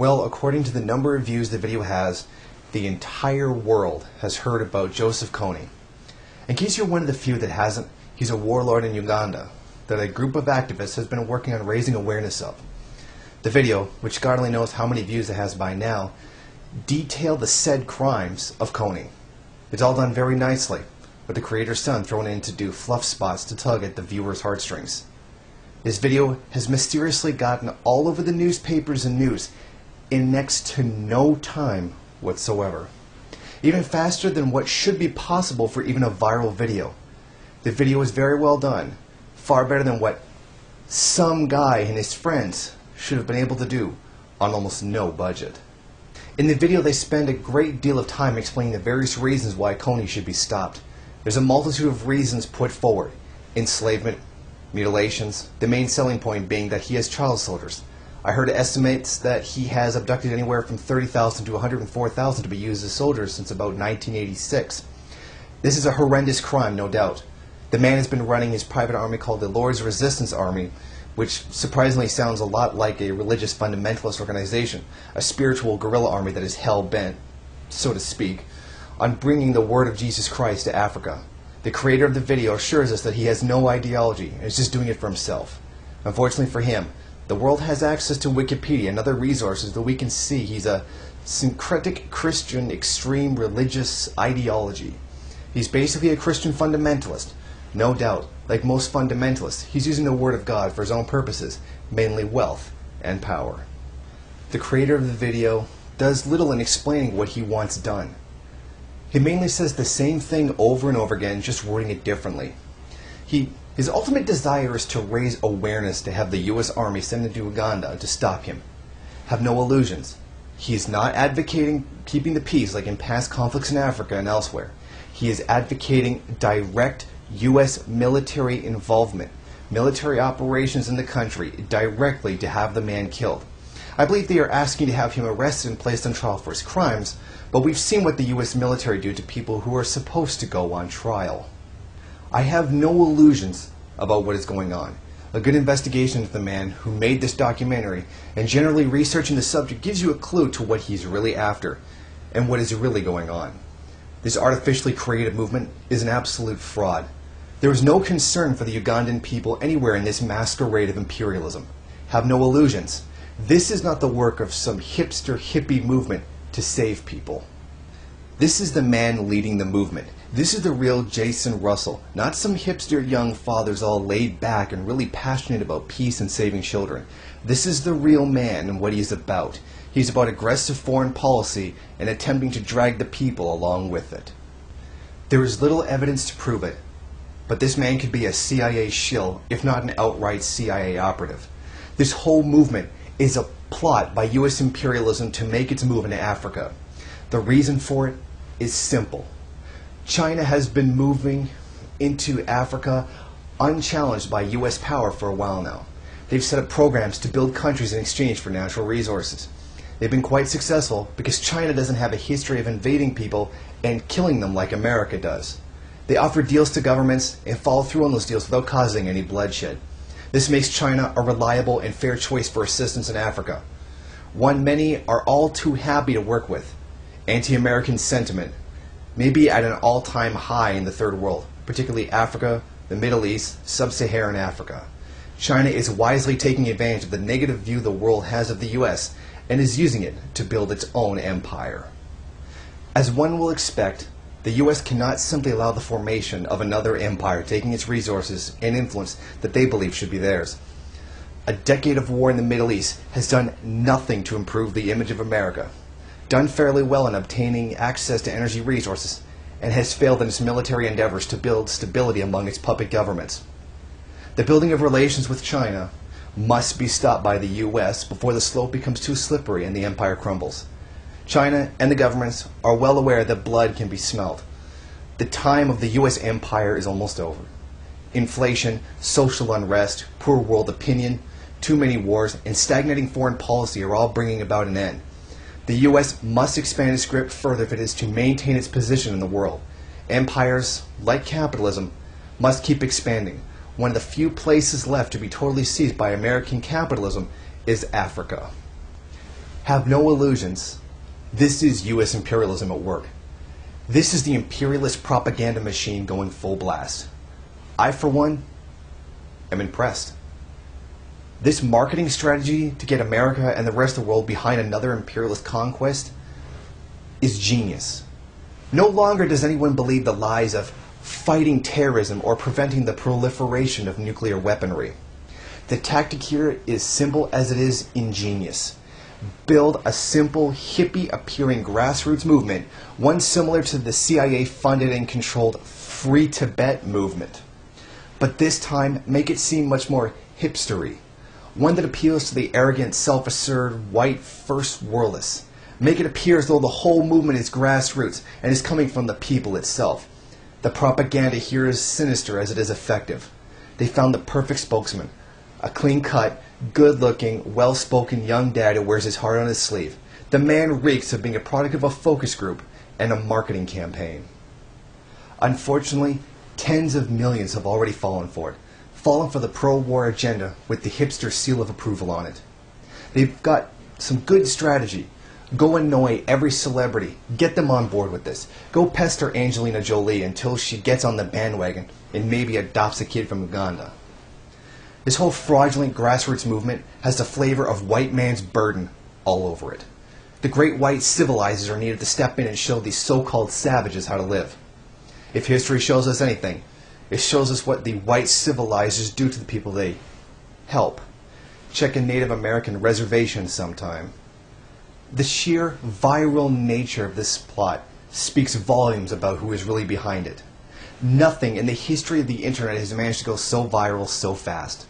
Well, according to the number of views the video has, the entire world has heard about Joseph Kony. In case you're one of the few that hasn't, he's a warlord in Uganda that a group of activists has been working on raising awareness of. The video, which God only knows how many views it has by now, detail the said crimes of Kony. It's all done very nicely, with the creator's son thrown in to do fluff spots to tug at the viewer's heartstrings. This video has mysteriously gotten all over the newspapers and news in next to no time whatsoever. Even faster than what should be possible for even a viral video. The video is very well done, far better than what some guy and his friends should have been able to do on almost no budget. In the video they spend a great deal of time explaining the various reasons why Kony should be stopped. There's a multitude of reasons put forward. Enslavement, mutilations, the main selling point being that he has child soldiers. I heard estimates that he has abducted anywhere from 30,000 to 104,000 to be used as soldiers since about 1986. This is a horrendous crime, no doubt. The man has been running his private army called the Lord's Resistance Army, which surprisingly sounds a lot like a religious fundamentalist organization, a spiritual guerrilla army that is hell-bent, so to speak, on bringing the word of Jesus Christ to Africa. The creator of the video assures us that he has no ideology and is just doing it for himself. Unfortunately for him, the world has access to Wikipedia and other resources that we can see he's a syncretic Christian extreme religious ideology. He's basically a Christian fundamentalist. No doubt, like most fundamentalists, he's using the Word of God for his own purposes, mainly wealth and power. The creator of the video does little in explaining what he wants done. He mainly says the same thing over and over again, just wording it differently. His ultimate desire is to raise awareness to have the U.S. Army sent into Uganda to stop him. Have no illusions. He is not advocating keeping the peace like in past conflicts in Africa and elsewhere. He is advocating direct U.S. military involvement, military operations in the country directly to have the man killed. I believe they are asking to have him arrested and placed on trial for his crimes, but we've seen what the U.S. military do to people who are supposed to go on trial. I have no illusions about what is going on. A good investigation of the man who made this documentary and generally researching the subject gives you a clue to what he's really after and what is really going on. This artificially created movement is an absolute fraud. There is no concern for the Ugandan people anywhere in this masquerade of imperialism. Have no illusions. This is not the work of some hipster hippie movement to save people. This is the man leading the movement. This is the real Jason Russell, not some hipster young fathers all laid back and really passionate about peace and saving children. This is the real man and what he is about. He's about aggressive foreign policy and attempting to drag the people along with it. There is little evidence to prove it, but this man could be a CIA shill, if not an outright CIA operative. This whole movement is a plot by U.S. imperialism to make its move into Africa. The reason for it is simple. China has been moving into Africa unchallenged by U.S. power for a while now. They've set up programs to build countries in exchange for natural resources. They've been quite successful because China doesn't have a history of invading people and killing them like America does. They offer deals to governments and follow through on those deals without causing any bloodshed. This makes China a reliable and fair choice for assistance in Africa. One many are all too happy to work with. Anti-American sentiment may be at an all-time high in the Third World, particularly Africa, the Middle East, Sub-Saharan Africa. China is wisely taking advantage of the negative view the world has of the U.S. and is using it to build its own empire. As one will expect, the U.S. cannot simply allow the formation of another empire taking its resources and influence that they believe should be theirs. A decade of war in the Middle East has done nothing to improve the image of America, done fairly well in obtaining access to energy resources, and has failed in its military endeavors to build stability among its puppet governments. The building of relations with China must be stopped by the U.S. before the slope becomes too slippery and the empire crumbles. China and the governments are well aware that blood can be smelt. The time of the U.S. empire is almost over. Inflation, social unrest, poor world opinion, too many wars, and stagnating foreign policy are all bringing about an end. The U.S. must expand its grip further if it is to maintain its position in the world. Empires, like capitalism, must keep expanding. One of the few places left to be totally seized by American capitalism is Africa. Have no illusions. This is U.S. imperialism at work. This is the imperialist propaganda machine going full blast. I, for one, am impressed. This marketing strategy to get America and the rest of the world behind another imperialist conquest is genius. No longer does anyone believe the lies of fighting terrorism or preventing the proliferation of nuclear weaponry. The tactic here is simple as it is ingenious. Build a simple, hippie-appearing grassroots movement, one similar to the CIA-funded and controlled Free Tibet movement. But this time, make it seem much more hipstery. One that appeals to the arrogant, self-assured, white first worldists. Make it appear as though the whole movement is grassroots and is coming from the people itself. The propaganda here is sinister as it is effective. They found the perfect spokesman. A clean-cut, good-looking, well-spoken young dad who wears his heart on his sleeve. The man reeks of being a product of a focus group and a marketing campaign. Unfortunately, tens of millions have already fallen for it. Fallen for the pro-war agenda with the hipster seal of approval on it. They've got some good strategy. Go annoy every celebrity. Get them on board with this. Go pester Angelina Jolie until she gets on the bandwagon and maybe adopts a kid from Uganda. This whole fraudulent grassroots movement has the flavor of white man's burden all over it. The great white civilizers are needed to step in and show these so-called savages how to live. If history shows us anything, it shows us what the white civilizers do to the people they help. Check a Native American reservation sometime. The sheer viral nature of this plot speaks volumes about who is really behind it. Nothing in the history of the internet has managed to go so viral so fast.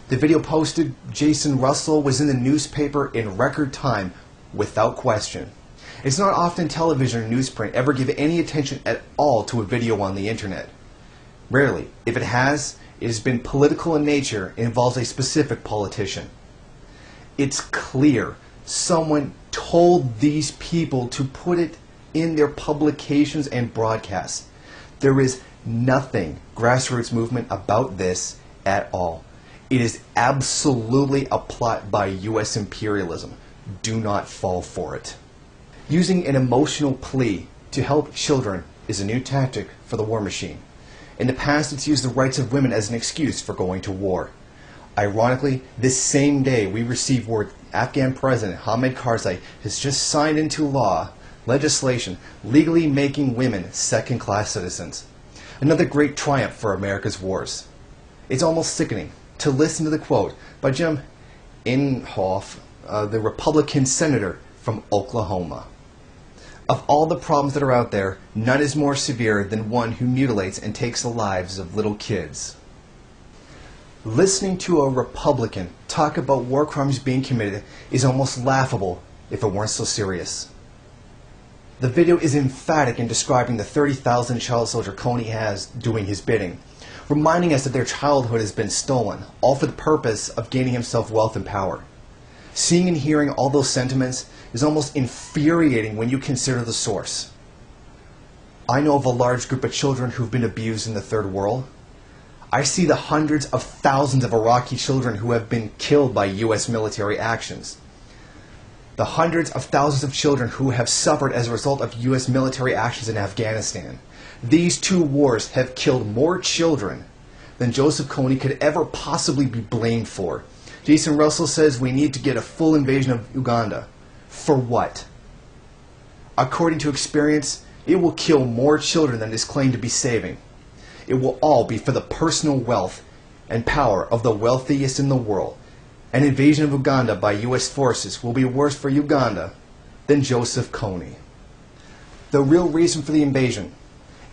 The video posted, Jason Russell was in the newspaper in record time, without question. It's not often television or newsprint ever give any attention at all to a video on the internet. Rarely. If it has been political in nature and involves a specific politician. It's clear someone told these people to put it in their publications and broadcasts. There is nothing grassroots movement about this at all. It is absolutely a plot by U.S. imperialism. Do not fall for it. Using an emotional plea to help children is a new tactic for the war machine. In the past, it's used the rights of women as an excuse for going to war. Ironically, this same day we received word Afghan President Hamid Karzai has just signed into law legislation legally making women second-class citizens. Another great triumph for America's wars. It's almost sickening to listen to the quote by Jim Inhofe, the Republican senator from Oklahoma. Of all the problems that are out there, none is more severe than one who mutilates and takes the lives of little kids. Listening to a Republican talk about war crimes being committed is almost laughable if it weren't so serious. The video is emphatic in describing the 30,000 child soldier Kony has doing his bidding, reminding us that their childhood has been stolen, all for the purpose of gaining himself wealth and power. Seeing and hearing all those sentiments is almost infuriating when you consider the source. I know of a large group of children who've been abused in the third world. I see the hundreds of thousands of Iraqi children who have been killed by U.S. military actions. The hundreds of thousands of children who have suffered as a result of U.S. military actions in Afghanistan. These two wars have killed more children than Joseph Kony could ever possibly be blamed for. Jason Russell says we need to get a full invasion of Uganda. For what? According to experience, it will kill more children than it is claimed to be saving. It will all be for the personal wealth and power of the wealthiest in the world. An invasion of Uganda by U.S. forces will be worse for Uganda than Joseph Kony. The real reason for the invasion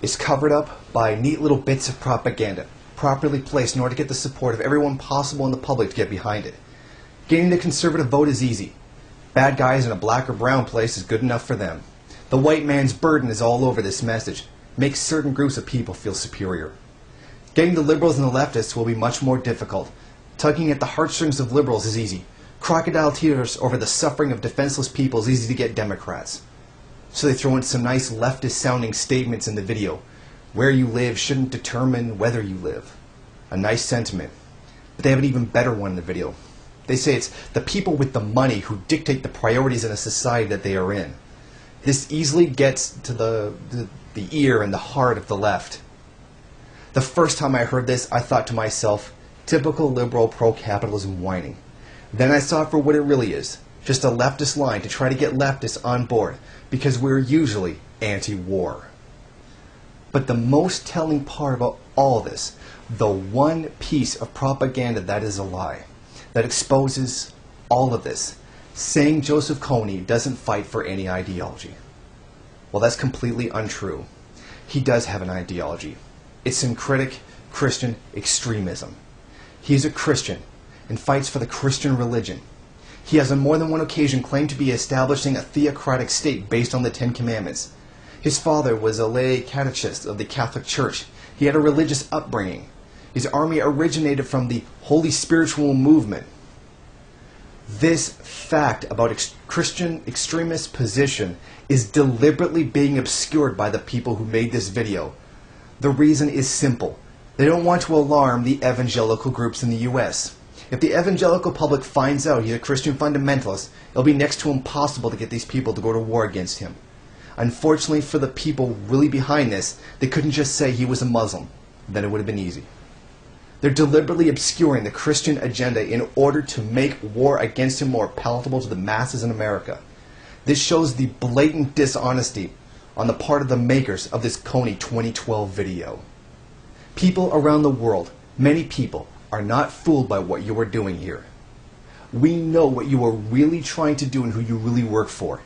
is covered up by neat little bits of propaganda, properly placed in order to get the support of everyone possible in the public to get behind it. Gaining the conservative vote is easy. Bad guys in a black or brown place is good enough for them. The white man's burden is all over this message. Makes certain groups of people feel superior. Getting the liberals and the leftists will be much more difficult. Tugging at the heartstrings of liberals is easy. Crocodile tears over the suffering of defenseless people is easy to get Democrats. So they throw in some nice leftist-sounding statements in the video. Where you live shouldn't determine whether you live. A nice sentiment. But they have an even better one in the video. They say it's the people with the money who dictate the priorities in a society that they are in. This easily gets to the ear and the heart of the left. The first time I heard this, I thought to myself, typical liberal pro-capitalism whining. Then I saw it for what it really is, just a leftist line to try to get leftists on board, because we're usually anti-war. But the most telling part about all this, the one piece of propaganda that is a lie, that exposes all of this, saying Joseph Kony doesn't fight for any ideology. Well, that's completely untrue. He does have an ideology. It's syncretic Christian extremism. He is a Christian and fights for the Christian religion. He has on more than one occasion claimed to be establishing a theocratic state based on the Ten Commandments. His father was a lay catechist of the Catholic Church. He had a religious upbringing. His army originated from the Holy Spiritual Movement. This fact about Christian extremist position is deliberately being obscured by the people who made this video. The reason is simple. They don't want to alarm the evangelical groups in the U.S. If the evangelical public finds out he's a Christian fundamentalist, it'll be next to impossible to get these people to go to war against him. Unfortunately for the people really behind this, they couldn't just say he was a Muslim. Then it would have been easy. They're deliberately obscuring the Christian agenda in order to make war against him more palatable to the masses in America. This shows the blatant dishonesty on the part of the makers of this Kony 2012 video. People around the world, many people, are not fooled by what you are doing here. We know what you are really trying to do and who you really work for.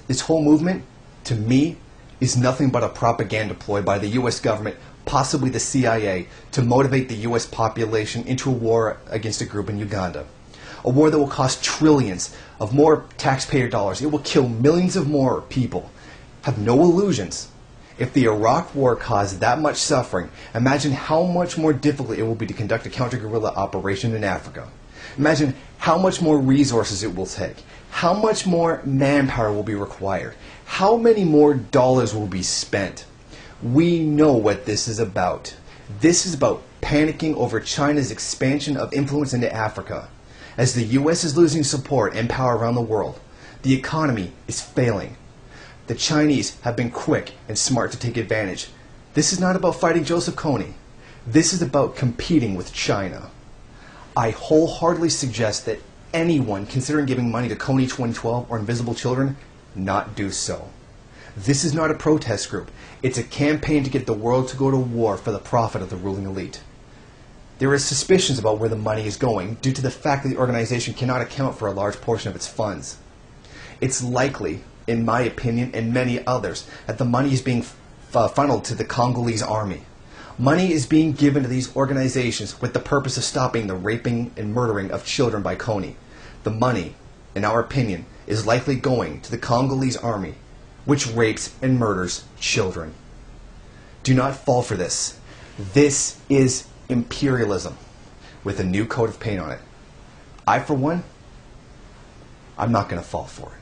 This whole movement, to me, is nothing but a propaganda ploy by the U.S. government, possibly the CIA, to motivate the U.S. population into a war against a group in Uganda. A war that will cost trillions of more taxpayer dollars. It will kill millions of more people. Have no illusions. If the Iraq War caused that much suffering, imagine how much more difficult it will be to conduct a counter-guerrilla operation in Africa. Imagine how much more resources it will take. How much more manpower will be required. How many more dollars will be spent. We know what this is about. This is about panicking over China's expansion of influence into Africa. As the U.S. is losing support and power around the world, the economy is failing. The Chinese have been quick and smart to take advantage. This is not about fighting Joseph Kony. This is about competing with China. I wholeheartedly suggest that anyone considering giving money to Kony 2012 or Invisible Children not do so. This is not a protest group. It's a campaign to get the world to go to war for the profit of the ruling elite. There is suspicions about where the money is going due to the fact that the organization cannot account for a large portion of its funds. It's likely, in my opinion and many others, that the money is being funneled to the Congolese army. Money is being given to these organizations with the purpose of stopping the raping and murdering of children by Kony. The money, in our opinion, is likely going to the Congolese army, which rapes and murders children. Do not fall for this. This is imperialism with a new coat of paint on it. I, for one, I'm not going to fall for it.